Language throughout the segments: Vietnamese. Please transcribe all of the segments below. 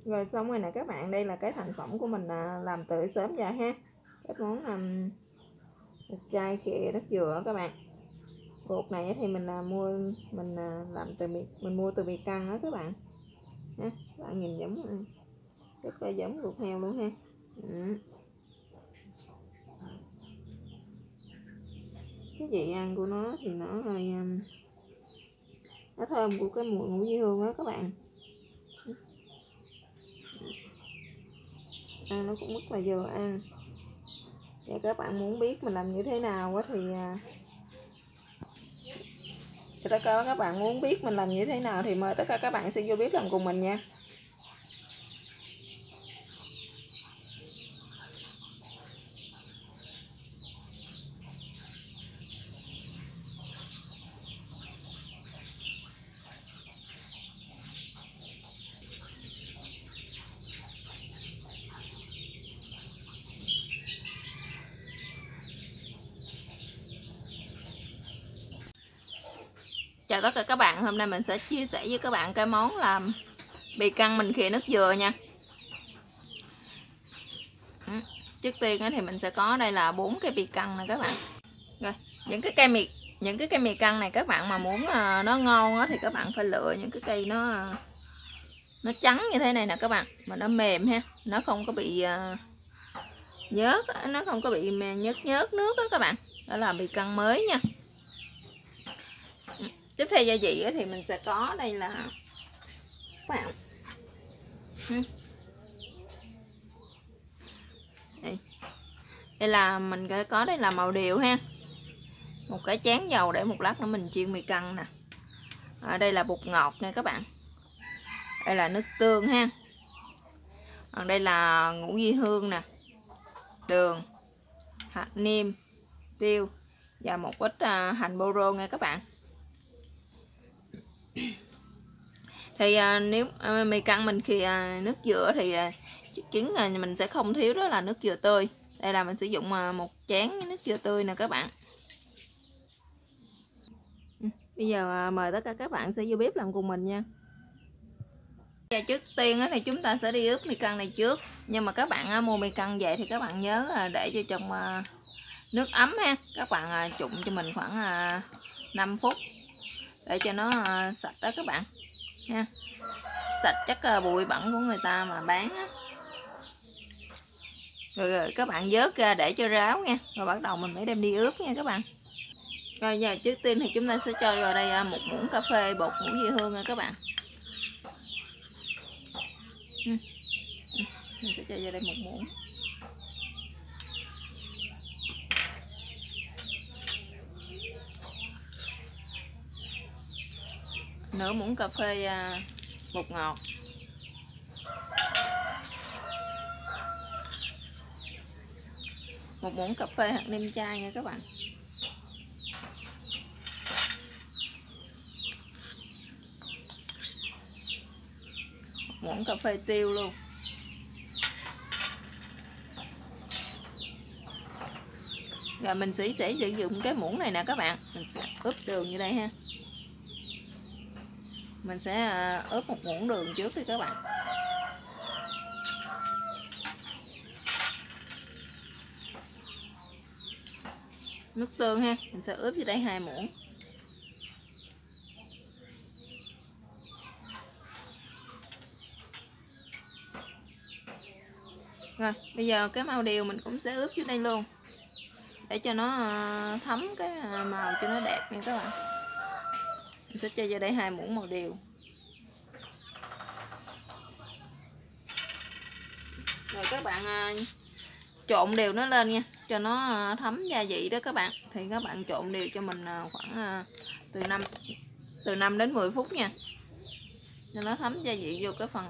Rồi xong rồi nè các bạn, đây là cái thành phẩm của mình làm từ sớm giờ ha. Cái món thịt chay khìa nước dừa các bạn. Bột này thì mình làm từ mình mua từ mì căng đó các bạn. Ha, các bạn nhìn giống rất là giống ruột heo luôn ha. Cái vị ăn của nó thì nó hơi nó thơm của cái mùi ngũ vị hương đó các bạn. Ăn nó cũng rất là vừa ăn. Và các bạn muốn biết mình làm như thế nào thì tất cả các bạn muốn biết mình làm như thế nào thì mời tất cả các bạn sẽ vô bếp làm cùng mình nha. Chào tất cả các bạn, hôm nay mình sẽ chia sẻ với các bạn cái món làm bì căng mình khìa nước dừa nha. Trước tiên thì mình sẽ có đây là 4 cái bì căng nè các bạn. Rồi, những cái cây mì căng này các bạn mà muốn nó ngon thì các bạn phải lựa những cái cây nó trắng như thế này nè các bạn, mà nó mềm ha, nó không có bị nhớt, nó không có bị nhớt nước đó các bạn. Đó là bì căng mới nha. Tiếp theo gia vị thì mình sẽ có đây là các bạn đây là mình có đây là màu điều ha, một cái chén dầu để một lát nữa mình chiên mì căng nè. Ở đây là bột ngọt nha các bạn, đây là nước tương ha, còn đây là ngũ vị hương nè, đường, hạt nêm, tiêu và một ít hành bô rô nha các bạn. Thì nếu mì căng mình khi nước dừa thì chắc chắn là mình sẽ không thiếu, đó là nước dừa tươi. Đây là mình sử dụng một chén nước dừa tươi nè các bạn. Bây giờ mời tất cả các bạn sẽ vô bếp làm cùng mình nha. Và trước tiên thì chúng ta sẽ đi ướp mì căng này trước. Nhưng mà các bạn mua mì căng về thì các bạn nhớ để cho trong nước ấm ha. Các bạn trụng cho mình khoảng 5 phút để cho nó sạch đó các bạn ha. Sạch chắc bụi bẩn của người ta mà bán á. Rồi các bạn vớt ra để cho ráo nha. Rồi bắt đầu mình mới đem đi ướp nha các bạn. Rồi giờ trước tiên thì chúng ta sẽ cho vào đây 1 muỗng cà phê bột ngũ vị hương nha các bạn. Mình sẽ cho vào đây 1 muỗng. Nửa muỗng cà phê bột ngọt. 1 muỗng cà phê hạt nêm chai nha các bạn. 1 muỗng cà phê tiêu luôn. Rồi mình sẽ sử dụng cái muỗng này nè các bạn. Mình sẽ ướp đường như đây ha. Mình sẽ ướp 1 muỗng đường trước đi các bạn. Nước tương ha, mình sẽ ướp vô đây 2 muỗng. Rồi, bây giờ cái màu điều mình cũng sẽ ướp vô đây luôn. Để cho nó thấm cái màu cho nó đẹp nha các bạn. Mình sẽ cho vào đây 2 muỗng màu điều. Rồi các bạn trộn đều nó lên nha, cho nó thấm gia vị đó các bạn. Thì các bạn trộn đều cho mình khoảng từ 5 đến 10 phút nha. Cho nó thấm gia vị vô cái phần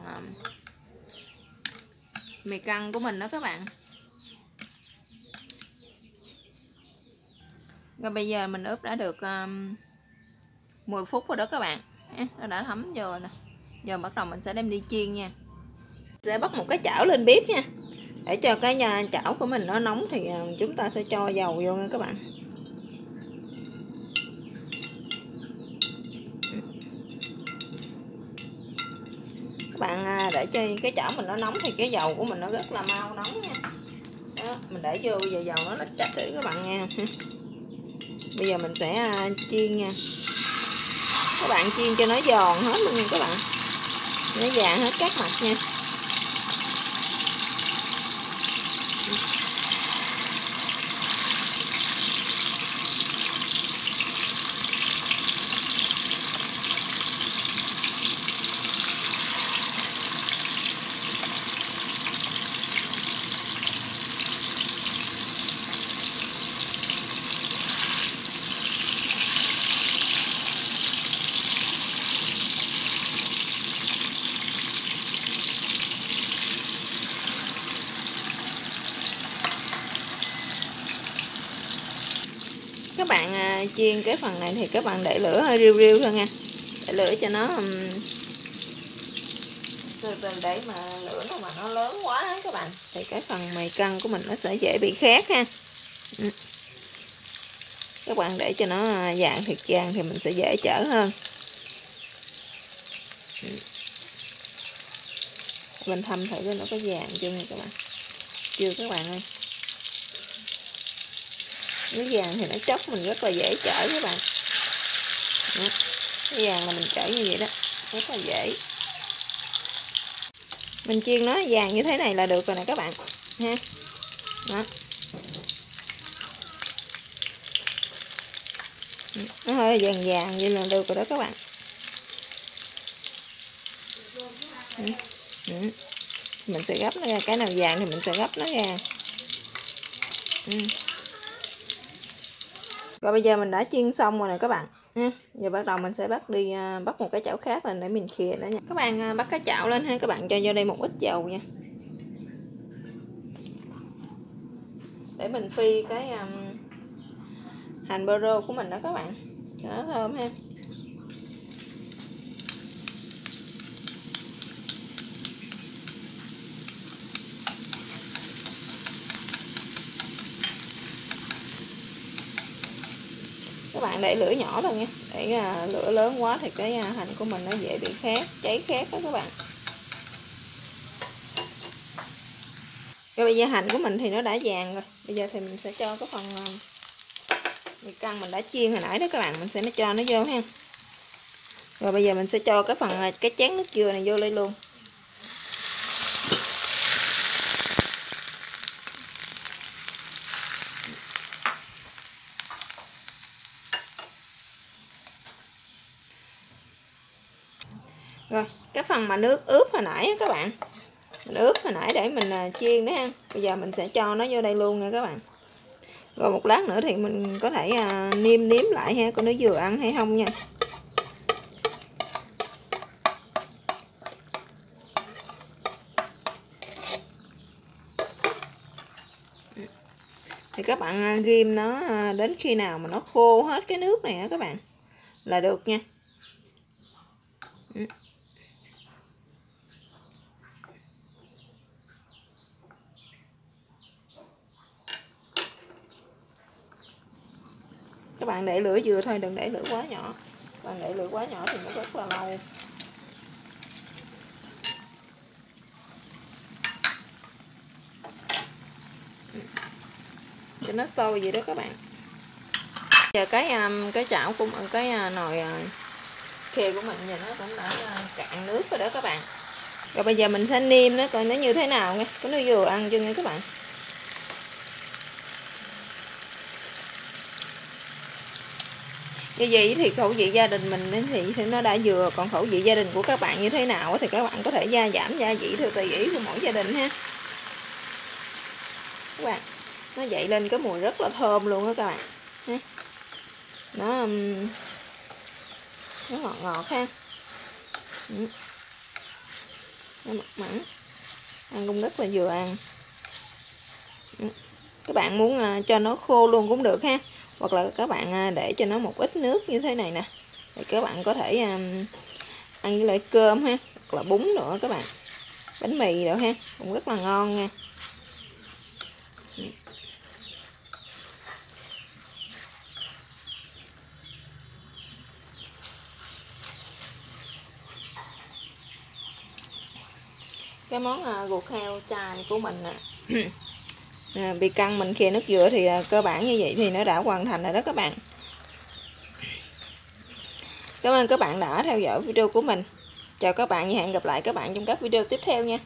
mì căng của mình đó các bạn. Rồi bây giờ mình ướp đã được 10 phút rồi đó các bạn. Nó đã thấm vô rồi nè. Giờ bắt đầu mình sẽ đem đi chiên nha. Sẽ bắt một cái chảo lên bếp nha. Để cho cái chảo của mình nó nóng thì chúng ta sẽ cho dầu vô nha các bạn. Các bạn bạn để cho cái chảo mình nó nóng thì cái dầu của mình nó rất là mau nóng nha. Đó, mình để vô giờ dầu nó chặt để các bạn nghe. Bây giờ mình sẽ chiên nha. Các bạn chiên cho nó giòn hết luôn nha các bạn. Nó vàng hết các mặt nha. Các bạn chiên cái phần này thì các bạn để lửa hơi riu riu thôi nha, để lửa cho nó từ từ, để mà lửa nó mà nó lớn quá các bạn thì cái phần mì căng của mình nó sẽ dễ bị khét ha. Các bạn để cho nó vàng thiệt vàng thì mình sẽ dễ chở hơn. Mình thăm thử coi nó có vàng chưa nha các bạn. Chưa các bạn ơi. Nếu vàng thì nó chóc mình rất là dễ chở các bạn. Đó. Cái vàng là mình chở như vậy đó, rất là dễ. Mình chiên nó vàng như thế này là được rồi nè các bạn ha. Đó. Nó hơi vàng vàng vậy là được rồi đó các bạn. Mình sẽ gấp nó ra, cái nào vàng thì mình sẽ gấp nó ra. Rồi bây giờ mình đã chiên xong rồi nè các bạn ha. Giờ bắt đầu mình sẽ bắt một cái chảo khác lên để mình khìa nữa nha. Các bạn bắt cái chảo lên ha, các bạn cho vô đây một ít dầu nha. Để mình phi cái hành bơ rô của mình đó các bạn, cho nó thơm ha. Các bạn để lửa nhỏ thôi nha, để lửa lớn quá thì cái hành của mình nó dễ bị khét, cháy khét đó các bạn. Rồi bây giờ hành của mình thì nó đã vàng rồi, bây giờ thì mình sẽ cho cái phần mì căng mình đã chiên hồi nãy đó các bạn, mình sẽ cho nó vô ha. Rồi bây giờ mình sẽ cho cái chén nước dừa này vô đây luôn. Rồi cái phần mà nước ướp hồi nãy các bạn, mình ướp hồi nãy để mình chiên đó ha, bây giờ mình sẽ cho nó vô đây luôn nha các bạn. Rồi một lát nữa thì mình có thể nêm lại ha, coi nó vừa ăn hay không nha. Thì các bạn ghim nó đến khi nào mà nó khô hết cái nước này á các bạn là được nha. Các bạn để lửa vừa thôi, đừng để lửa quá nhỏ. Bạn để lửa quá nhỏ thì nó rất là lâu. Cho nó sôi vậy đó các bạn. Giờ cái chảo của cái nồi khê của mình giờ nó cũng đã cạn nước rồi đó các bạn. Rồi bây giờ mình sẽ nêm nó coi nó như thế nào nha, có nó vừa ăn chưa nha các bạn. Như vậy thì khẩu vị gia đình mình thì nó đã vừa, còn khẩu vị gia đình của các bạn như thế nào thì các bạn có thể giảm gia vị theo tùy ý của mỗi gia đình ha. Các bạn, nó dậy lên cái mùi rất là thơm luôn đó các bạn ha. Nó ngọt ngọt ha. Nó mặn mặn, ăn cũng rất là vừa ăn. Các bạn muốn cho nó khô luôn cũng được ha, hoặc là các bạn để cho nó một ít nước như thế này nè, thì các bạn có thể ăn với lại cơm ha, hoặc là bún nữa các bạn, bánh mì nữa ha, cũng rất là ngon nha. cái món ruột heo chay của mình nè. Bị căng mình khe nước dừa thì cơ bản như vậy thì nó đã hoàn thành rồi đó các bạn. Cảm ơn các bạn đã theo dõi video của mình. Chào các bạn và hẹn gặp lại các bạn trong các video tiếp theo nha.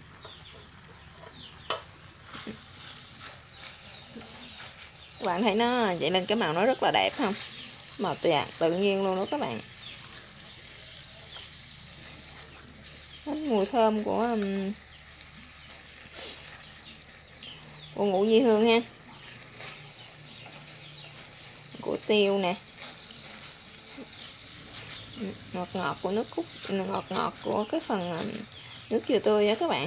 Các bạn thấy nó vậy lên cái màu nó rất là đẹp không? Màu nhạt tự nhiên luôn đó các bạn. Mùi thơm của ngũ vị hương ha, của tiêu nè, ngọt ngọt của nước cốt, ngọt ngọt của cái phần nước dừa tươi á các bạn.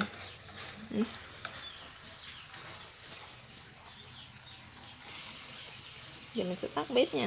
Giờ mình sẽ tắt bếp nha.